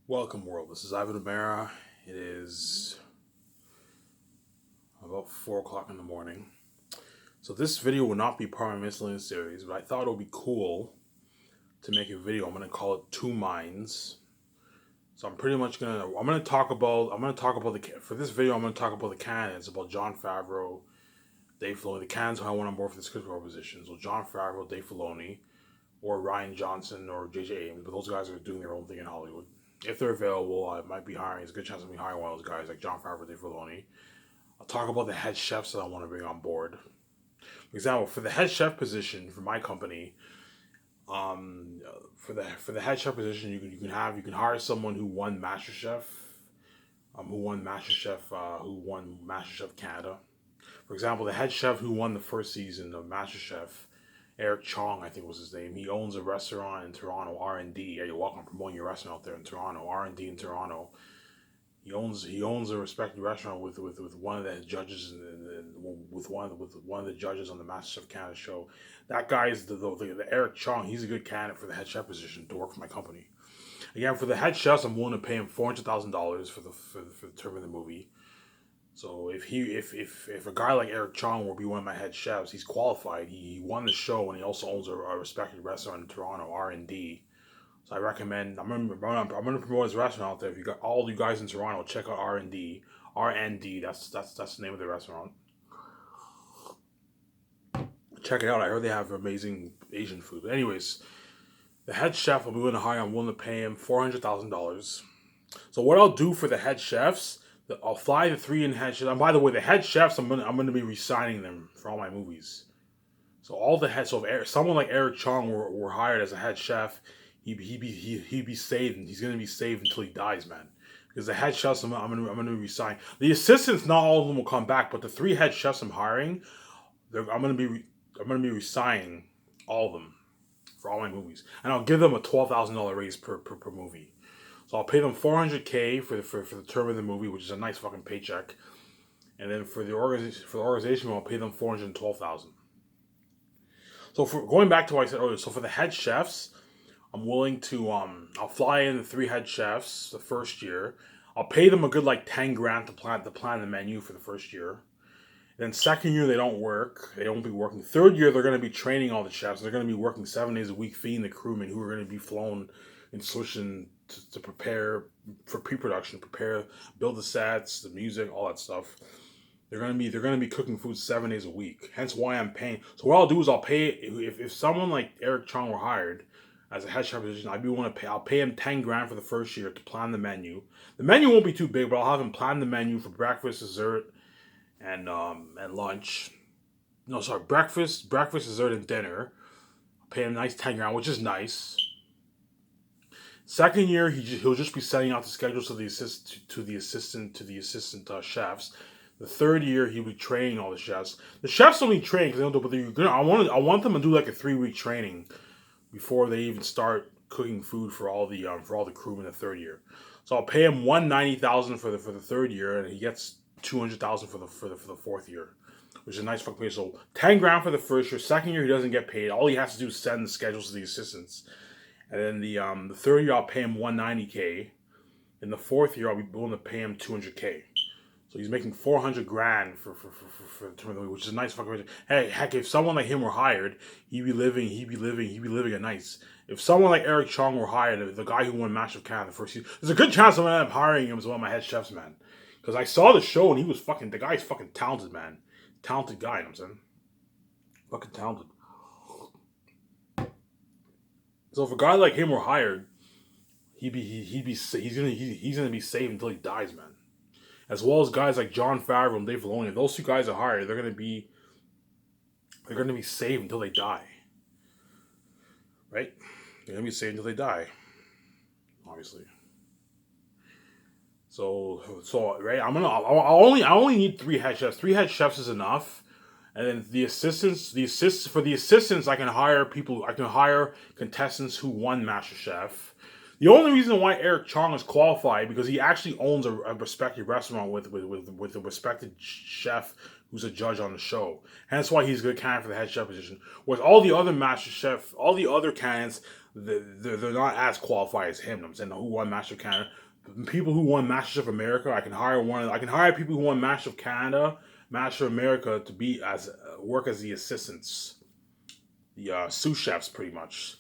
Welcome, world. This is Ivan Amara. It is about 4 o'clock in the morning. So, this video will not be part of my miscellaneous series, but I thought it would be cool to make a video. I'm going to call it Two Minds. So, for this video, I'm going to talk about the candidates, about Jon Favreau, Dave Filoni, the candidates who I want on board for the script position. So, Jon Favreau, Dave Filoni, or Rian Johnson, or J.J. Abrams, but those guys are doing their own thing in Hollywood. If they're available, I might be hiring. There's a good chance I'll be hiring one of those guys like Jon Favreau, Dave Filoni. I'll talk about the head chefs that I want to bring on board. For example, for the head chef position for my company, for the head chef position, you can hire someone who won MasterChef, who won MasterChef Canada. For example, the head chef who won the first season of MasterChef, Eric Chong, I think was his name. He owns a restaurant in Toronto, R&D. Yeah, you're welcome promoting your restaurant out there in Toronto, R&D in Toronto. He owns a respected restaurant with one of the judges with one of the judges on the MasterChef Canada show. That guy is the Eric Chong. He's a good candidate for the head chef position to work for my company. Again, for the head chefs, I'm willing to pay him $400,000 for the term of the movie. So if a guy like Eric Chong will be one of my head chefs, he's qualified. He won the show and he also owns a respected restaurant in Toronto, R&D. So I recommend. I'm gonna promote his restaurant out there. If you got all you guys in Toronto, check out R&D. R&D. That's the name of the restaurant. Check it out. I heard they have amazing Asian food. But anyways, the head chef will be willing to hire. I'm willing to pay him $400,000. So what I'll do for the head chefs, I'll fly the three in head chefs. And by the way, the head chefs, I'm gonna be resigning them for all my movies. So all the heads. So if someone like Eric Chong were hired as a head chef, he'd be saved, and he's gonna be saved until he dies, man. Because the head chefs, I'm gonna resign. The assistants, not all of them will come back, but the three head chefs I'm hiring, I'm gonna be resigning all of them for all my movies, and I'll give them a $12,000 raise per movie. So I'll pay them $400K for the term of the movie, which is a nice fucking paycheck, and then for the organization, I'll pay them $412,000. So for going back to what I said earlier, so for the head chefs, I'm willing to I'll fly in the three head chefs the first year. I'll pay them a good like 10 grand to plan the menu for the first year. Then second year they don't work. They won't be working. Third year they're gonna be training all the chefs. They're gonna be working 7 days a week, feeding the crewmen who are gonna be flown and switching to prepare for pre-production, build the sets, the music, all that stuff. They're gonna be cooking food 7 days a week. Hence why I'm paying. So what I'll do is I'll pay if someone like Eric Chong were hired as a head chef position, I'll pay him 10 grand for the first year to plan the menu. The menu won't be too big, but I'll have him plan the menu for breakfast, dessert, and lunch. No, sorry, breakfast, dessert, and dinner. I'll pay him a nice 10 grand, which is nice. Second year, he'll just be sending out the schedules to the assistant chefs. The third year, he'll be training all the chefs. The chefs only train because they don't do, but I want them to do like a 3 week training before they even start cooking food for all the crewmen in the third year. So I'll pay him $190,000 for the third year, and he gets $200,000 for the fourth year, which is a nice fucking pay. So 10 grand for the first year. Second year he doesn't get paid. All he has to do is send the schedules to the assistants. And then the third year I'll pay him $190K. In the fourth year I'll be willing to pay him $200K. So he's making 400 grand for the term of the week, which is a nice fucking rate. Hey, heck, if someone like him were hired, he'd be living a nice. If someone like Eric Chong were hired, the guy who won Match of Canada the first season, there's a good chance I'm gonna end up hiring him as one of my head chefs, man. Because I saw the show and the guy's fucking talented, man. Talented guy, you know what I'm saying? Fucking talented. So if a guy like him were hired, he's gonna be safe until he dies, man. As well as guys like Jon Favreau and Dave Filoni. If those two guys are hired, they're gonna be safe until they die. Right? They're gonna be safe until they die. Obviously. So right, I only need 3 head chefs. 3 head chefs is enough. And then the assistants, I can hire contestants who won MasterChef. The only reason why Eric Chong is qualified because he actually owns a respected restaurant with a respected chef who's a judge on the show. Hence why he's a good candidate for the head chef position. Whereas all the other MasterChef, all the other candidates, they're not as qualified as him. I'm saying who won Master of Canada. People who won Master of America, I can hire one. I can hire people who won Master of Canada, Master of America to be as work as the assistants, the sous chefs, pretty much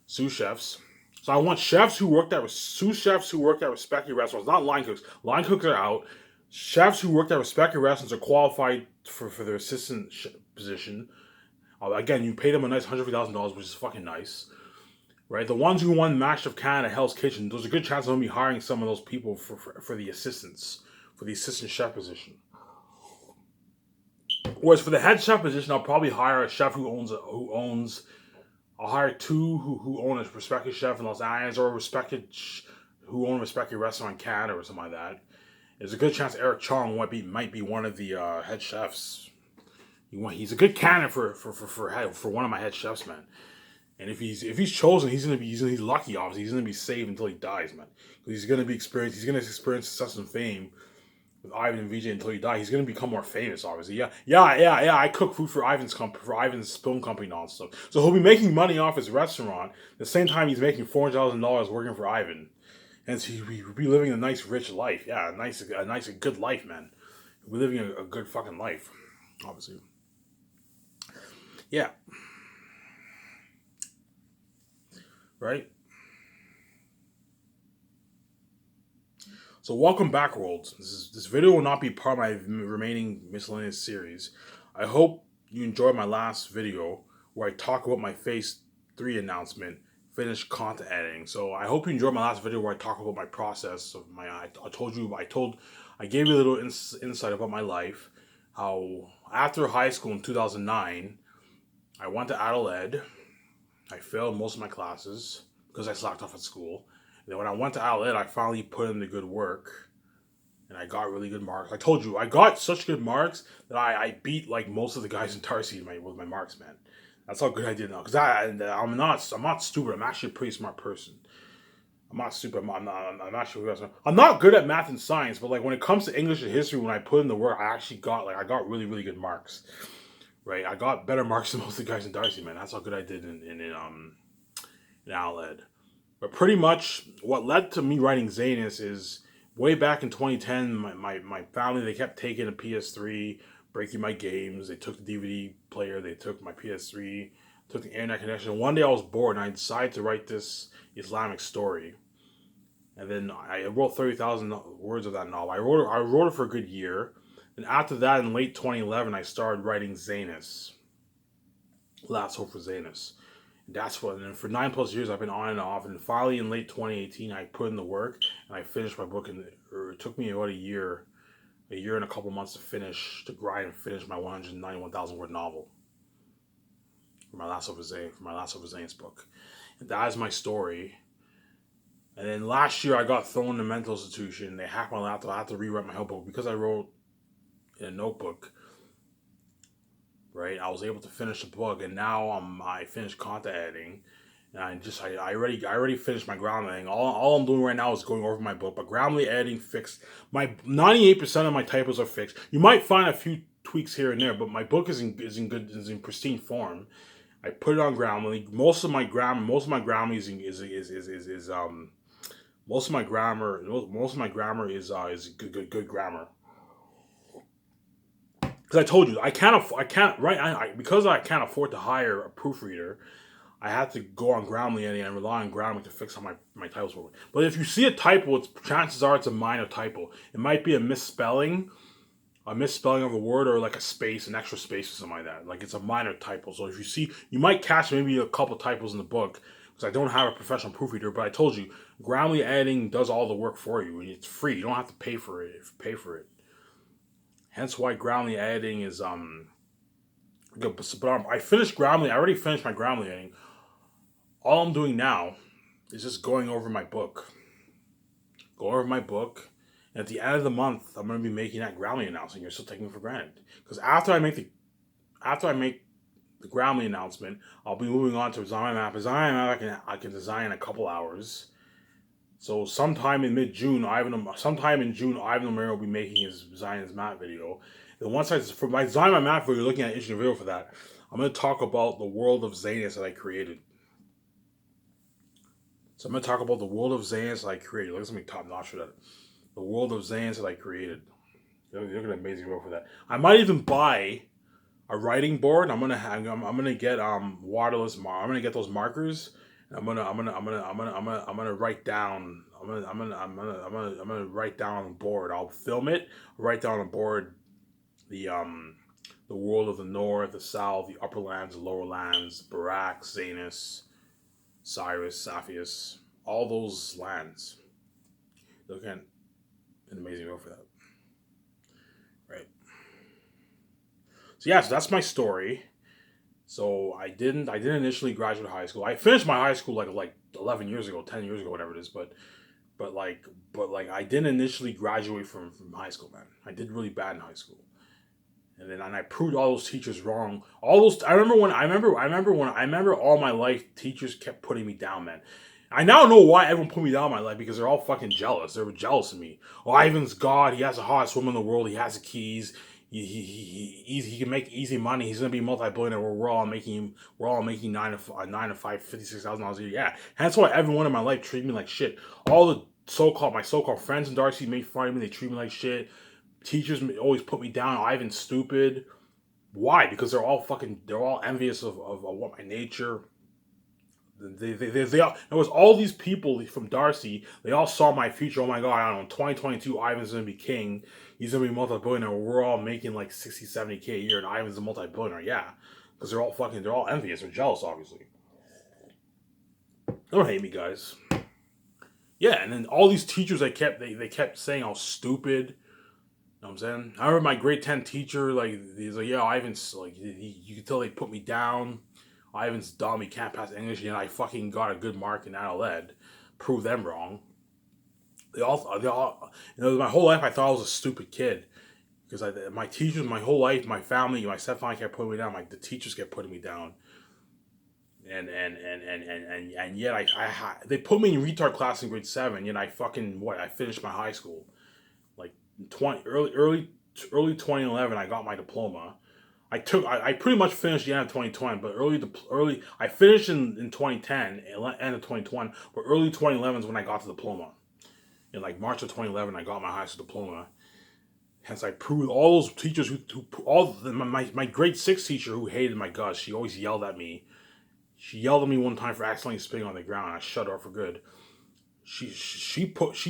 sous chefs. So I want chefs who worked at sous chefs who worked at respected restaurants, not line cooks. Line cooks are out. Chefs who worked at respected restaurants are qualified for their assistant position. Again, you pay them a nice $150,000, which is fucking nice, right? The ones who won Master of Canada, Hell's Kitchen, there's a good chance I'm gonna be hiring some of those people for the assistants, for the assistant chef position. Whereas for the head chef position, I'll probably hire a chef who owns. I'll hire two who own a respected chef in Los Angeles or who own a respected restaurant in Canada or something like that. There's a good chance Eric Chong might be one of the head chefs. He's a good candidate for one of my head chefs, man. And if he's chosen, he's lucky. Obviously, he's gonna be saved until he dies, man. Because he's gonna experience success and fame with Ivan and VJ until he dies. He's gonna become more famous, obviously. Yeah. I cook food for Ivan's film company and all stuff. So he'll be making money off his restaurant at the same time he's making $400,000 working for Ivan, and so he'll be living a nice, rich life. Yeah, a good life, man. He'll be living a good fucking life, obviously. Yeah. Right? So welcome back, world. This video will not be part of my remaining miscellaneous series. I hope you enjoyed my last video where I talk about my Phase 3 announcement, finished content editing. So I hope you enjoyed my last video where I talk about my process of I gave you a little insight about my life. How after high school in 2009, I went to Adelaide. I failed most of my classes because I slacked off at school. And then when I went to Adelaide, I finally put in the good work. And I got really good marks. I told you, I got such good marks that I beat like most of the guys in Darcy with my marks, man. That's how good I did now. Because I'm not stupid. I'm actually a pretty smart person. I'm not stupid. I'm actually really smart. I'm not good at math and science, but like when it comes to English and history, when I put in the work, I got really, really good marks. Right, I got better marks than most of the guys in Darcy, man. That's how good I did in Adelaide. But pretty much what led to me writing Zanus is way back in 2010, my family, they kept taking a PS3, breaking my games. They took the DVD player, they took my PS3, took the internet connection. One day I was bored and I decided to write this Islamic story. And then I wrote 30,000 words of that novel. I wrote it for a good year. And after that, in late 2011, I started writing Zanus. Last Hope for Zanus. And that's what, and for 9+ years, I've been on and off. And finally, in late 2018, I put in the work and I finished my book. It took me about a year and a couple months to grind and finish my 191,000 word novel. For my Last Hope for Zanus book. And that is my story. And then last year, I got thrown in a mental institution. They hacked my laptop. I had to rewrite my whole book because I wrote in a notebook, right? I was able to finish the book, and now I finished content editing, and I already finished my Grammarly editing. All I'm doing right now is going over my book, but Grammarly editing fixed my 98% of my typos are fixed. You might find a few tweaks here and there, but my book is in pristine form. I put it on Grammarly. Most of my grammar is good grammar. Because I told you because I can't afford to hire a proofreader, I had to go on Grammarly and rely on Grammarly to fix how my typos work. But if you see a typo, chances are it's a minor typo. It might be a misspelling of a word, or like an extra space or something like that. Like it's a minor typo. So if you see, you might catch maybe a couple typos in the book, because I don't have a professional proofreader. But I told you, Grammarly editing does all the work for you, and it's free. You don't have to pay for it. Hence why Grammarly editing is good. But I finished Grammarly. I already finished my Grammarly editing. All I'm doing now is just going over my book. And at the end of the month, I'm going to be making that Grammarly announcement. You're still taking it for granted. Because after I make the Grammarly announcement, I'll be moving on to Design My Map. Design My Map I can design in a couple hours. So sometime in June, Ivan O'Meara will be making his Design His Map video. And for my Design My Map video, you're looking at an interesting video for that. I'm going to talk about the world of Zanus that I created. So I'm gonna talk about the world of Xans that I created. Look at something top notch for that. The world of Xans that I created. You're gonna amazing work for that. I might even buy a writing board. I'm gonna get waterless. I'm gonna get those markers. I'm gonna write down. I'm gonna write down on the board. I'll film it. Write down on the board the world of the north, the south, the upper lands, the lower lands, Barak, Zanus, Cyrus, Saphius, all those lands. Look at an amazing work for that, right? So yeah, so that's my story. So I didn't initially graduate high school. I finished my high school like 11 years ago, 10 years ago, whatever it is. But like I didn't initially graduate from high school, man. I did really bad in high school, and I proved all those teachers wrong. All those I remember all my life teachers kept putting me down, man. I now know why everyone put me down in my life because they're all fucking jealous. They were jealous of me. Oh, Ivan's God. He has the hottest woman in the world. He has the keys. He can make easy money. He's gonna be a multi-billionaire. We're all making nine to five, $56,000 a year. Yeah, that's why everyone in my life treated me like shit. All the my so-called friends in Darcy made fun of me. They treat me like shit. Teachers always put me down. Ivan's stupid. Why? Because they're all envious of what my nature. They all, it was all these people from Darcy. They all saw my future. Oh my God, I don't know. 2022, Ivan's gonna be king. He's gonna be multi-billionaire. We're all making like 60, 70K a year, and Ivan's a multi-billionaire. Yeah, because they're all envious or jealous, obviously. Don't hate me, guys. Yeah, and then all these teachers, they kept saying I was stupid. You know what I'm saying? I remember my grade 10 teacher, like, he's like, yeah, Ivan's, like, you could tell they put me down. Ivan's dumb, he can't pass English, and I fucking got a good mark in ALED. Prove them wrong. My whole life I thought I was a stupid kid. Because my teachers, my whole life, my family, my stepfather kept putting me down. The teachers kept putting me down. And yet they put me in retard class in grade 7, yet I finished my high school. Like early 2011, I got my diploma. I pretty much finished the end of 2020, but early I finished in 2010, end of 2020, but early 2011 is when I got the diploma. In like March of 2011, I got my high school diploma. Hence, I proved all those teachers my grade 6 teacher who hated my guts. She always yelled at me. She yelled at me one time for accidentally spitting on the ground. I shut her for good. She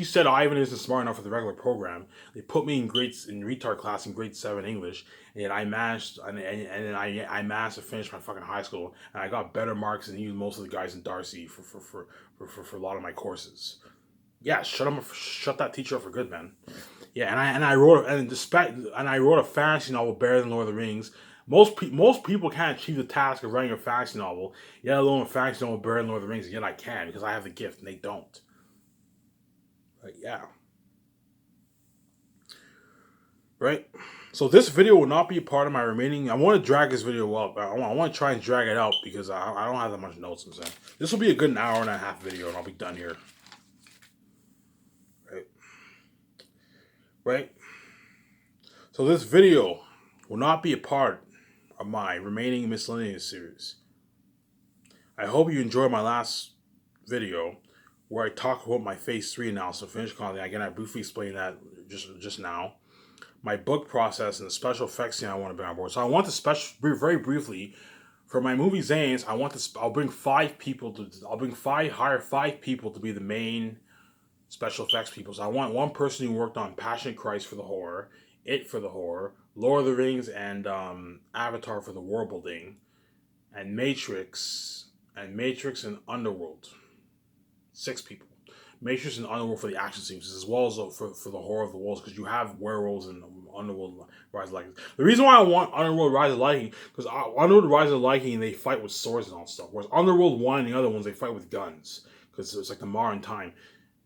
said Ivan isn't smart enough for the regular program. They put me in retard class in grade 7 English, and yet I managed I managed to finish my fucking high school, and I got better marks than even most of the guys in Darcy for a lot of my courses. Yeah, shut that teacher up for good, man. Yeah, and I wrote a fantasy novel better than Lord of the Rings. Most people can't achieve the task of writing a fantasy novel, yet alone a fantasy novel better than Lord of the Rings, and yet I can because I have the gift and they don't. But yeah. Right? So this video will not be a part of my remaining. I want to drag this video up. I want to try and drag it out because I don't have that much notes. I'm saying this will be a good hour and a half video, and I'll be done here. Right? So this video will not be a part of my remaining miscellaneous series. I hope you enjoyed my last video where I talk about my Phase 3 analysis of finished content. Again, I briefly explained that just now. My book process and the special effects scene I want to bring on board. So I want to very briefly for my movie Zanes. I'll hire 5 people to be the main special effects people. So I want one person who worked on Passion Christ for the horror, It for the horror, Lord of the Rings, and Avatar for the world building, and Matrix and Underworld. 6 people. Matrix and Underworld for the action scenes, as well as for the horror of the worlds, because you have werewolves and Underworld Rise of Lycan. The reason why I want Underworld Rise of Lycan, because Underworld Rise of Lycan, they fight with swords and all stuff, whereas Underworld 1 and the other ones, they fight with guns, because it's like the modern time.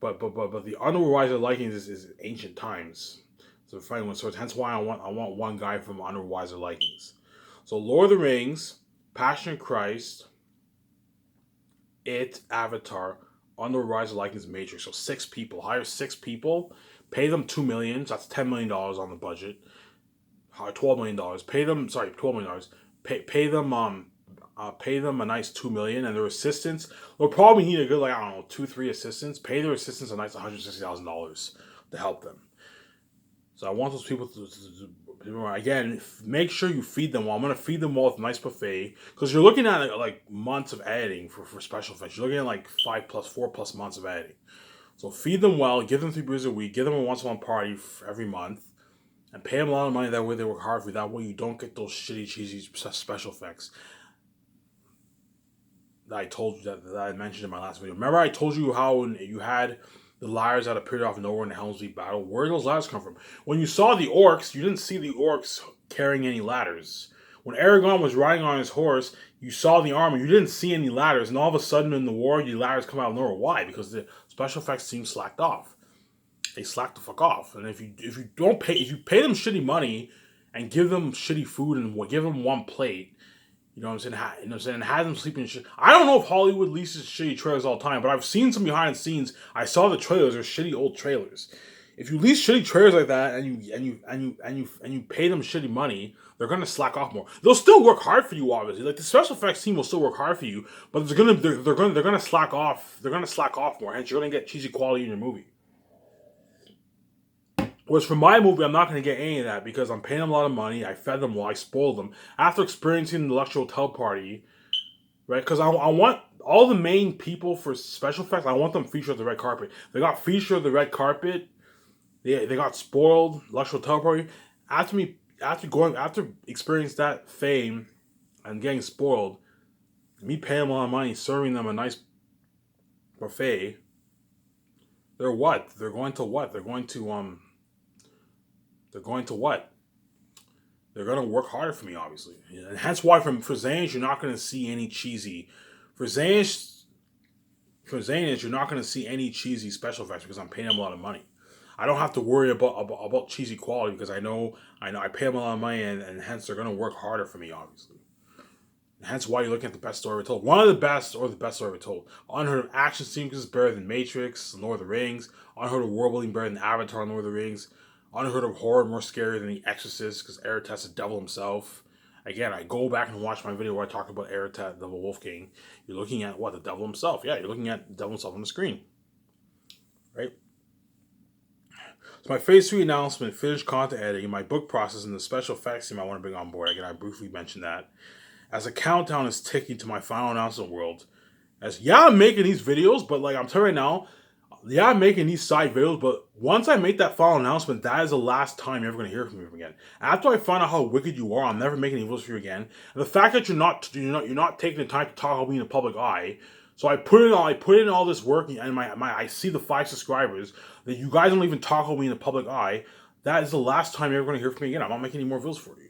But the Underworld Rise of Lycan is ancient times. So they're fighting with swords. Hence why I want one guy from Underworld Rise of Lycans. So Lord of the Rings, Passion Christ, It, Avatar, Underworld Rise of Lycans, Matrix. So 6 people. Hire 6 people. Pay them $2 million. So that's $10 million on the budget. $12 million. Pay them. Sorry, $12 million. Pay them pay them a nice $2 million, and their assistants will probably need a good, like, I don't know, 2-3 assistants. Pay their assistants a nice $160,000 to help them. So I want those people to again, make sure you feed them well. I'm gonna feed them well with a nice buffet, because you're looking at like months of editing for special effects. You're looking at like 4+ months of editing. So feed them well, give them 3 beers a week, give them a once a month party every month, and pay them a lot of money. That way they work hard for you. That way you don't get those shitty, cheesy special effects that I told you that I mentioned in my last video. Remember I told you how you had the liars that appeared off nowhere in the Helm's Deep battle? Where did those ladders come from? When you saw the orcs, you didn't see the orcs carrying any ladders. When Aragorn was riding on his horse, you saw the armor. You didn't see any ladders, and all of a sudden in the war, the ladders come out of nowhere. Why? Because the special effects team slacked off. They slacked the fuck off. And if you pay them shitty money and give them shitty food and give them one plate, you know what I'm saying? And have them sleeping shit. I don't know if Hollywood leases shitty trailers all the time, but I've seen some behind the scenes. I saw the trailers. They're shitty old trailers. If you lease shitty trailers like that and you pay them shitty money, they're gonna slack off more. They'll still work hard for you, obviously. Like the special effects team will still work hard for you, but they're gonna slack off. They're gonna slack off more. Hence, you're gonna get cheesy quality in your movie. Whereas for my movie, I'm not going to get any of that because I'm paying them a lot of money. I fed them well. I spoiled them. After experiencing the Luxury Hotel party, right? Because I want all the main people for special effects, I want them featured on the red carpet. They got featured on the red carpet. They got spoiled. Luxury Hotel party. After experiencing that fame and getting spoiled, me paying them a lot of money, serving them a nice buffet. They're what? They're going to what? They're going to what? They're going to work harder for me, obviously. And hence why for Zainish, you're not going to see any cheesy. For Zainish, you're not going to see any cheesy special effects because I'm paying them a lot of money. I don't have to worry about cheesy quality because I know I pay them a lot of money and hence they're going to work harder for me, obviously. And hence why you're looking at the best story ever told. One of the best or the best story ever told. Unheard of action sequences better than Matrix, Lord of the Rings. Unheard of world building better than Avatar, Lord of the Rings. Unheard of horror more scary than The Exorcist because Aratat's the devil himself. Again, I go back and watch my video where I talk about Aratat, Devil Wolfgang. You're looking at what? The devil himself. Yeah, you're looking at the devil himself on the screen. Right? So my phase 3 announcement, finished content editing, my book process, and the special effects team I want to bring on board. Again, I briefly mentioned that. As the countdown is ticking to my final announcement world. I'm making these videos, but like I'm telling you right now, I'm making these side videos, but once I make that final announcement, that is the last time you're ever going to hear from me again. After I find out how wicked you are, I'm never making any videos for you again. And the fact that you're not taking the time to talk about me in the public eye, so I put in all this work, and I see the 5 subscribers that you guys don't even talk about me in the public eye. That is the last time you're ever going to hear from me again. I'm not making any more videos for you.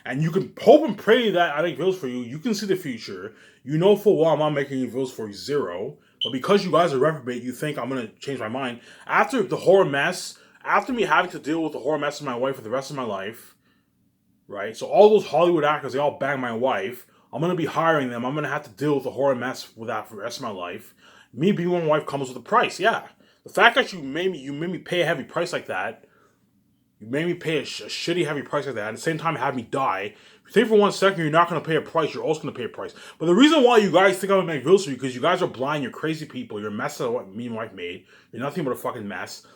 And you can hope and pray that I make videos for you. You can see the future. You know full well I'm not making any videos for you, 0. But because you guys are reprobate, you think I'm going to change my mind. After the horror mess, after me having to deal with the horror mess of my wife for the rest of my life, right? So all those Hollywood actors, they all bang my wife. I'm going to be hiring them. I'm going to have to deal with the horror mess with that for the rest of my life. Me being my wife comes with a price, yeah. The fact that you made me pay a heavy price like that, you made me pay a shitty heavy price like that, at the same time have me die. If you think for 1 second you're not going to pay a price, you're also going to pay a price. But the reason why you guys think I'm going to make videos for you, because you guys are blind, you're crazy people, you're a mess of what me and my wife made. You're nothing but a fucking mess.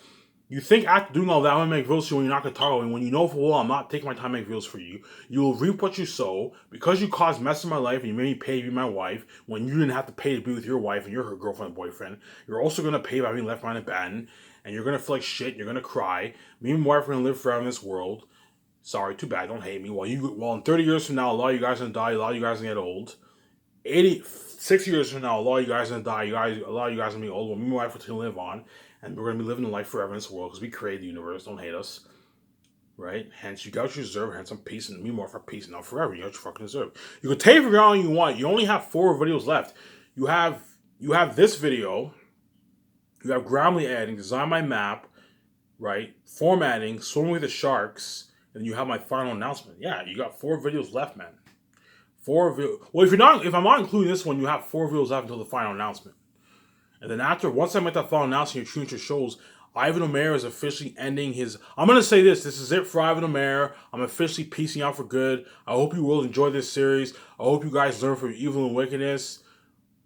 You think after doing all that, I'm going to make videos for you when you're not going to talk about me. When you know for well I'm not taking my time to make videos for you. You will reap what you sow. Because you caused mess in my life and you made me pay to be my wife, when you didn't have to pay to be with your wife and your girlfriend and boyfriend, you're also going to pay by being left behind and abandoned. And you're going to feel like shit, you're going to cry. Me and my wife are going to live forever in this world. Sorry, too bad, don't hate me. Well, in 30 years from now, a lot of you guys are going to die, a lot of you guys are going to get old. 6 years from now, a lot of you guys are going to die, a lot of you guys are going to be old. Well, me and my wife are going to live on, and we're going to be living a life forever in this world, because we created the universe, don't hate us. Right? Hence, you got what you deserve, hence some peace, and me and my wife are peace, and not forever, you got what you fucking deserve. You can take it for all you want, you only have 4 videos left. You have this video. You have Grammarly editing, design my map, right? Formatting, swimming with the sharks, and you have my final announcement. Yeah, you got 4 videos left, man. 4 videos. Well, if I'm not including this one, you have 4 videos left until the final announcement. And then once I make that final announcement, you tune into shows, Ivan Omer is officially ending his. I'm gonna say this. This is it for Ivan Omer. I'm officially peacing out for good. I hope you will enjoy this series. I hope you guys learn from evil and wickedness.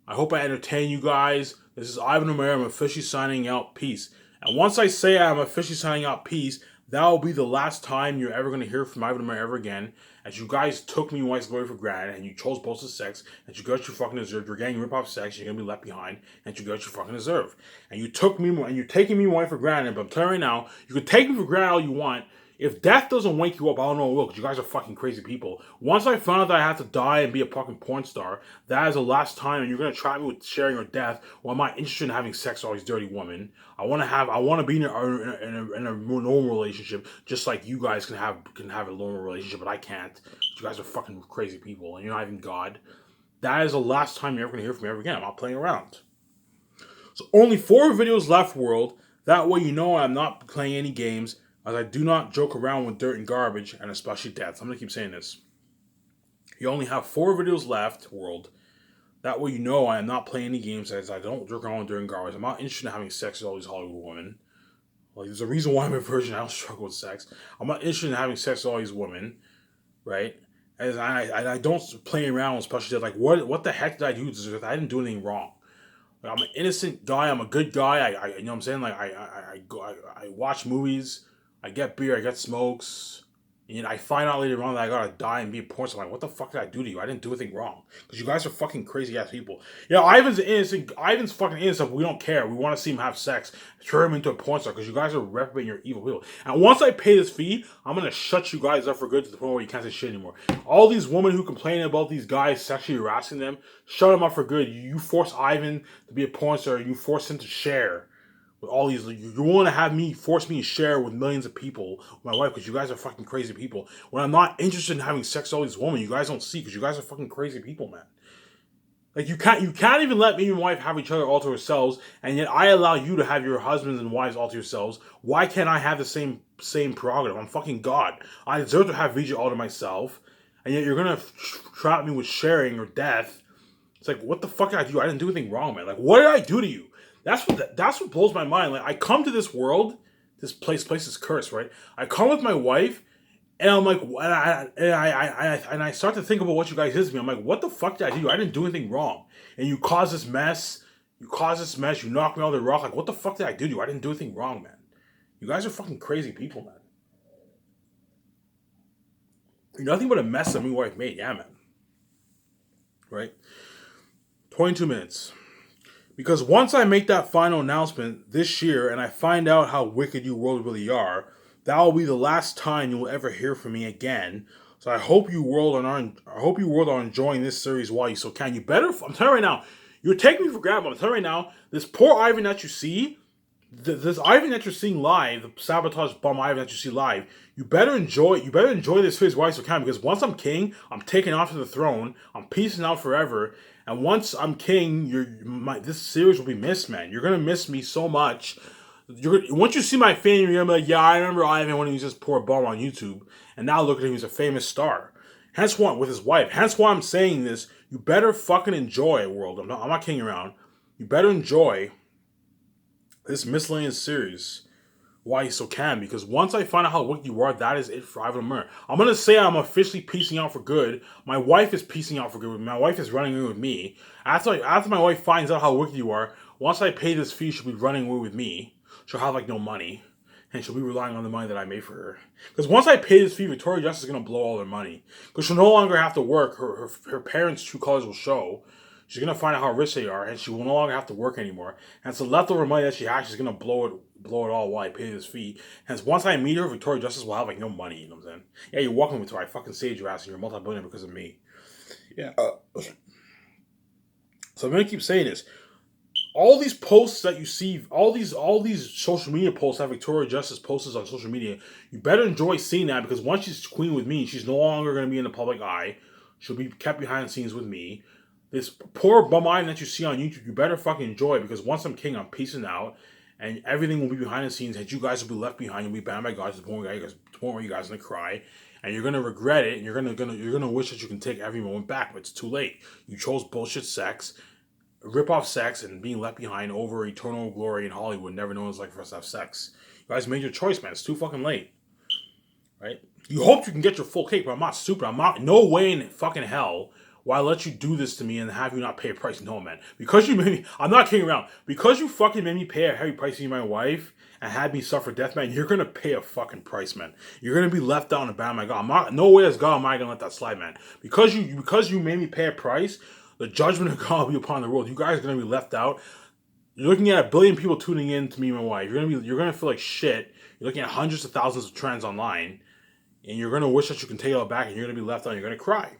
I hope I entertain you guys. This is Ivan Omer. I'm officially signing out. Peace. And once I say I'm officially signing out, peace, that will be the last time you're ever going to hear from Ivan Omer ever again. As you guys took me once glory for granted, and you chose postal sex, and you got what you fucking deserve. You're getting rip-off sex, you're going to be left behind, and you got what you fucking deserve. And you took me, and you're taking me away for granted, but I'm telling you right now, you can take me for granted all you want. If death doesn't wake you up, I don't know what will, because you guys are fucking crazy people. Once I found out that I have to die and be a fucking porn star, that is the last time, and you're gonna try me with sharing or death. Well, I'm not interested in having sex with all these dirty women. I want to be in a normal relationship, just like you guys can have a normal relationship, but I can't. You guys are fucking crazy people, and you're not even God. That is the last time you're ever gonna hear from me ever again. I'm not playing around. So only 4 videos left, world. That way you know I'm not playing any games, as I do not joke around with dirt and garbage, and especially death. I'm going to keep saying this. You only have 4 videos left, world. That way you know I am not playing any games, as I don't joke around with dirt and garbage. I'm not interested in having sex with all these Hollywood women. Like, there's a reason why I'm a virgin. I don't struggle with sex. I'm not interested in having sex with all these women, right? As I don't play around with special death. Like, what the heck did I do? I didn't do anything wrong. Like, I'm an innocent guy. I'm a good guy. You know what I'm saying? Like, I watch movies. I get beer, I get smokes, and I find out later on that I gotta die and be a porn star. I'm like, what the fuck did I do to you? I didn't do anything wrong. Because you guys are fucking crazy ass people. You know, Ivan's innocent. Ivan's fucking innocent, but we don't care. We want to see him have sex. Turn him into a porn star because you guys are reprobating your evil people. And once I pay this fee, I'm gonna shut you guys up for good to the point where you can't say shit anymore. All these women who complain about these guys sexually harassing them, shut them up for good. You force Ivan to be a porn star. You force him to share. With all these, you want to have me force me to share with millions of people, with my wife, because you guys are fucking crazy people. When I'm not interested in having sex with all these women, you guys don't see, because you guys are fucking crazy people, man. Like, you can't even let me and my wife have each other all to ourselves, and yet I allow you to have your husbands and wives all to yourselves. Why can't I have the same prerogative? I'm fucking God. I deserve to have VJ all to myself, and yet you're gonna trap me with sharing or death. It's like, what the fuck did I do? I didn't do anything wrong, man. Like, what did I do to you? That's what blows my mind. Like, I come to this world, this place is cursed, right? I come with my wife, and I'm like, and I start to think about what you guys did to me. I'm like, what the fuck did I do? I didn't do anything wrong, and you caused this mess. You knocked me on the rock. Like, what the fuck did I do to you? I didn't do anything wrong, man. You guys are fucking crazy people, man. You're nothing but a mess that me and wife made, yeah, man. Right? 22 minutes. Because once I make that final announcement this year and I find out how wicked you world really are, that will be the last time you will ever hear from me again. So I hope you world are enjoying this series while you still can. You better, I'm telling you right now, you're taking me for granted, but I'm telling you right now, this poor Ivan that you see, this Ivan that you're seeing live, the sabotage bum Ivan that you see live, you better enjoy this series while you still can, because once I'm king, I'm taking off to the throne, I'm peacing out forever. And once I'm king, this series will be missed, man. You're gonna miss me so much. Once you see my fame, you're gonna be like, yeah, I remember Ivan when he was just poor bum on YouTube, and now look at him, he's a famous star. Hence why, with his wife. Hence why I'm saying this. You better fucking enjoy, world. I'm not kidding around. You better enjoy this miscellaneous series. Why you still can, because once I find out how wicked you are, that is it for Ivan Omer. I'm gonna say I'm officially peacing out for good. My wife is peacing out for good. My wife is running away with me. After my wife finds out how wicked you are, once I pay this fee, she'll be running away with me. She'll have like no money, and she'll be relying on the money that I made for her. Because once I pay this fee, Victoria Justice is gonna blow all their money. Because she'll no longer have to work. Her parents' true colors will show. She's gonna find out how rich they are, and she will no longer have to work anymore. And so leftover money that she has, she's gonna blow it all while I pay this fee. Hence, once I meet her, Victoria Justice will have like no money. You know what I'm saying? Yeah, you're welcome, Victoria. I fucking saved your ass, and you're a multi-billionaire because of me. Yeah. So I'm gonna keep saying this. All these posts that you see, all these social media posts that Victoria Justice posts on social media, you better enjoy seeing that, because once she's queen with me, she's no longer gonna be in the public eye. She'll be kept behind the scenes with me. This poor bum Ivan that you see on YouTube, you better fucking enjoy it, because once I'm king, I'm peacing out, and everything will be behind the scenes, and you guys will be left behind. You'll be banned by God to the point where you guys are gonna cry, and you're gonna regret it, and you're gonna wish that you can take every moment back, but it's too late. You chose bullshit sex, rip off sex and being left behind over eternal glory in Hollywood, never knowing what it's like for us to have sex. You guys made your choice, man. It's too fucking late. Right? You hope you can get your full cake, but I'm not stupid. I'm not, no way in fucking hell will I let you do this to me and have you not pay a price. No, man. Because you made me, I'm not kidding around. Because you fucking made me pay a heavy price to be my wife and had me suffer death, man, you're gonna pay a fucking price, man. You're gonna be left down and bound, my God. I'm not, no way as God am I gonna let that slide, man. Because you made me pay a price, the judgment of God will be upon the world. You guys are gonna be left out. You're looking at 1 billion people tuning in to me and my wife. You're gonna feel like shit. You're looking at hundreds of thousands of trends online. And you're going to wish that you can take it all back, and you're going to be left out, and you're going to cry.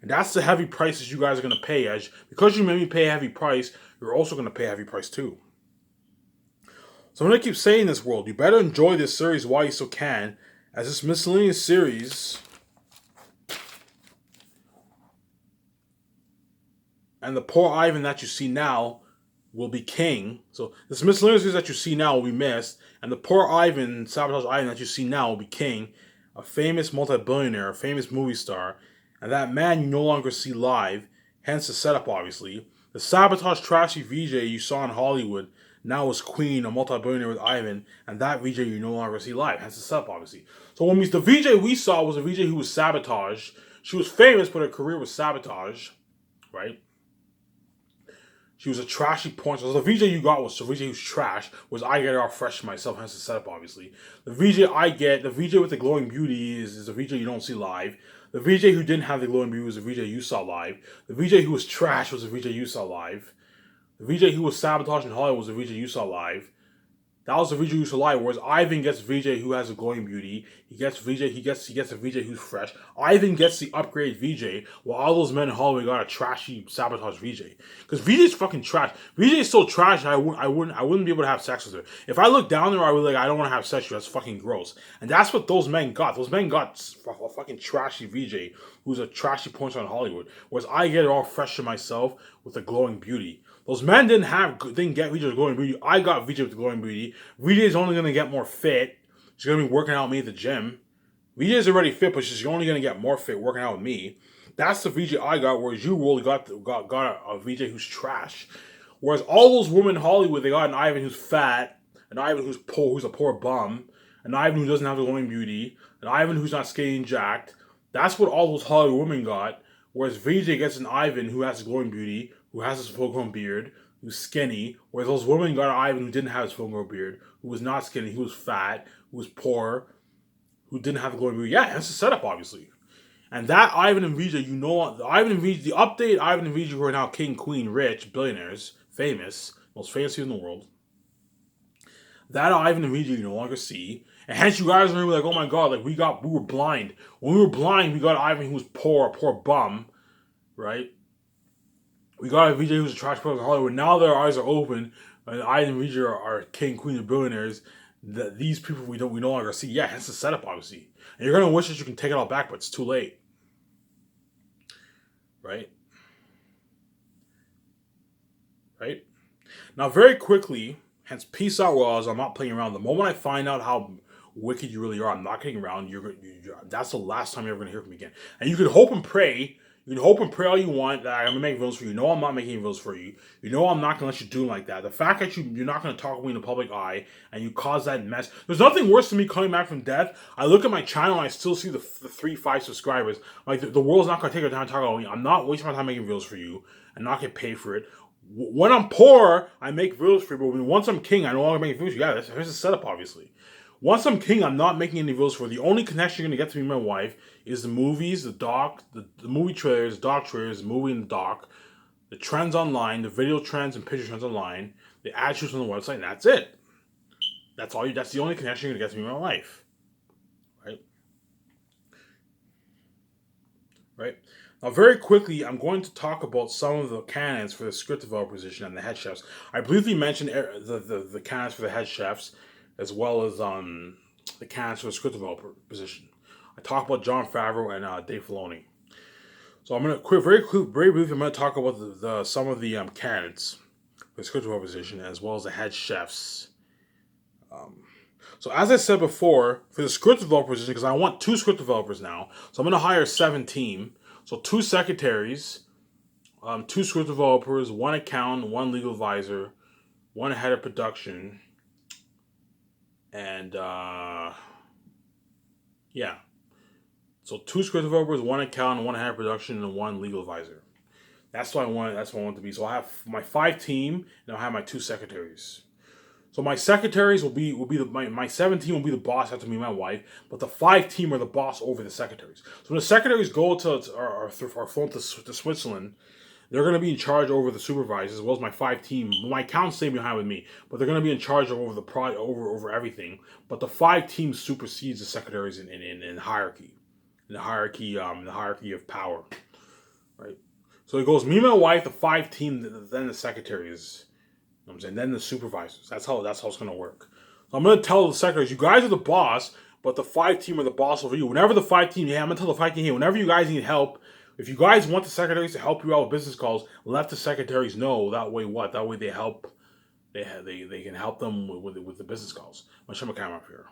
And that's the heavy prices you guys are going to pay. Because you made me pay a heavy price, you're also going to pay a heavy price too. So I'm going to keep saying this, world. You better enjoy this series while you still can, as this miscellaneous series and the poor Ivan that you see now will be king. So this miscellaneous series that you see now will be missed, and the poor Ivan, Sabotage Ivan that you see now will be king. A famous multi-billionaire, a famous movie star, and that man you no longer see live, hence the setup, obviously. The Sabotage trashy VJ you saw in Hollywood now is Queen, a multi-billionaire with Ivan, and that VJ you no longer see live, hence the setup, obviously. So the VJ we saw was a VJ who was sabotaged. She was famous, but her career was sabotage, right? She was a trashy porn star. So the VJ you got was the VJ who's trash. Was I get it all fresh myself, hence the setup, obviously. The VJ I get, the VJ with the glowing beauty is the VJ you don't see live. The VJ who didn't have the glowing beauty was the VJ you saw live. The VJ who was trash was the VJ you saw live. The VJ who was sabotaged in Hollywood was the VJ you saw live. That was the VJ who saw live. Whereas Ivan gets VJ who has a glowing beauty. He gets a VJ who's fresh. Ivan gets the upgrade VJ, while all those men in Hollywood got a trashy sabotage VJ. Because VJ's fucking trash. VJ is so trash. I wouldn't be able to have sex with her. If I look down there, I would I don't want to have sex with her. That's fucking gross. And that's what those men got. Those men got a fucking trashy VJ who's a trashy porn star in Hollywood. Whereas I get it all fresh to myself with a glowing beauty. Those men didn't get VJ with glowing beauty. I got VJ with the glowing beauty. VJ is only going to get more fit. She's going to be working out with me at the gym. VJ is already fit, but she's only going to get more fit working out with me. That's the VJ I got, whereas you really got a VJ who's trash. Whereas all those women in Hollywood, they got an Ivan who's fat, an Ivan who's poor, who's a poor bum, an Ivan who doesn't have the glowing beauty, an Ivan who's not skinny and jacked. That's what all those Hollywood women got. Whereas VJ gets an Ivan who has a glowing beauty, who has his full-grown beard, who's skinny, whereas those women got an Ivan who didn't have his full-grown beard, who was not skinny, who was fat, who was poor, who didn't have the glowing beard. Yeah, that's the setup, obviously. And that Ivan and VJ, the updated Ivan and VJ who are now king, queen, rich, billionaires, famous, most famous people in the world. That Ivan and VJ you no longer see. And hence you guys are gonna be like, oh my God, we were blind. When we were blind, we got Ivan who was poor, a poor bum, right? We got a VJ who's a trash person in Hollywood. Now their eyes are open, and Ivan and VJ are king, queen, and billionaires. That these people we no longer see. Yeah, hence the setup, obviously. And you're gonna wish that you can take it all back, but it's too late. Right? Now, very quickly, hence, peace out, Wells. I'm not playing around. The moment I find out how wicked you really are, I'm not kidding around. That's the last time you're ever gonna hear from me again. And you can hope and pray. You can hope and pray all you want that I'm going to make videos for you. You know I'm not making videos for you. You know I'm not going to let you do like that. The fact that you're not going to talk to me in the public eye and you cause that mess. There's nothing worse than me coming back from death. I look at my channel and I still see the 3-5 subscribers. Like, the world's not going to take their time to talk about me. I'm not wasting my time making videos for you and not get paid for it. When I'm poor, I make videos for you. But once I'm king, I no longer make videos. Yeah, here's the setup, obviously. Once I'm king, I'm not making any videos for. The only connection you're going to get to me and my wife is the movies, the doc, the movie trailers, the doc trailers, the movie and the doc, the trends online, the video trends and picture trends online, the ad shoots on the website, and that's it. That's the only connection you're going to get to me in my life. Right? Now, very quickly, I'm going to talk about some of the candidates for the script developer position and the head chefs. I briefly mentioned the candidates for the head chefs, as well as the candidates for the script developer position. I talked about Jon Favreau and Dave Filoni. So I'm going to very briefly. I'm going to talk about some of the candidates for the script developer position, as well as the head chefs. So as I said before, for the script developer position, because I want 2 script developers now, so I'm going to hire a 7 team. So 2 secretaries, two script developers, one accountant, one legal advisor, one head of production, and yeah. So two script developers, one accountant, one head of production, and one legal advisor. That's what I want. That's what I want to be. So I have my 5 team, and I have my 2 secretaries. So my secretaries my 17 will be the boss after me and my wife, but the 5 team are the boss over the secretaries. So when the secretaries go to are flown to Switzerland, they're going to be in charge over the supervisors as well as my 5 team. My accountants stay behind with me, but they're going to be in charge of over the over everything. But the 5 teams supersedes the secretaries in hierarchy, in the hierarchy of power, right? So it goes me, my wife, the 5 team, then the secretaries. You know what I'm saying? Then the supervisors. That's how it's gonna work. So I'm gonna tell the secretaries, you guys are the boss, but the 5 team are the boss over you. Whenever the 5 team, I'm gonna tell the 5 team, hey, whenever you guys need help, if you guys want the secretaries to help you out with business calls, let the secretaries know. That way, what? That way they help. They can help them with the business calls. I'm gonna shut my camera off here.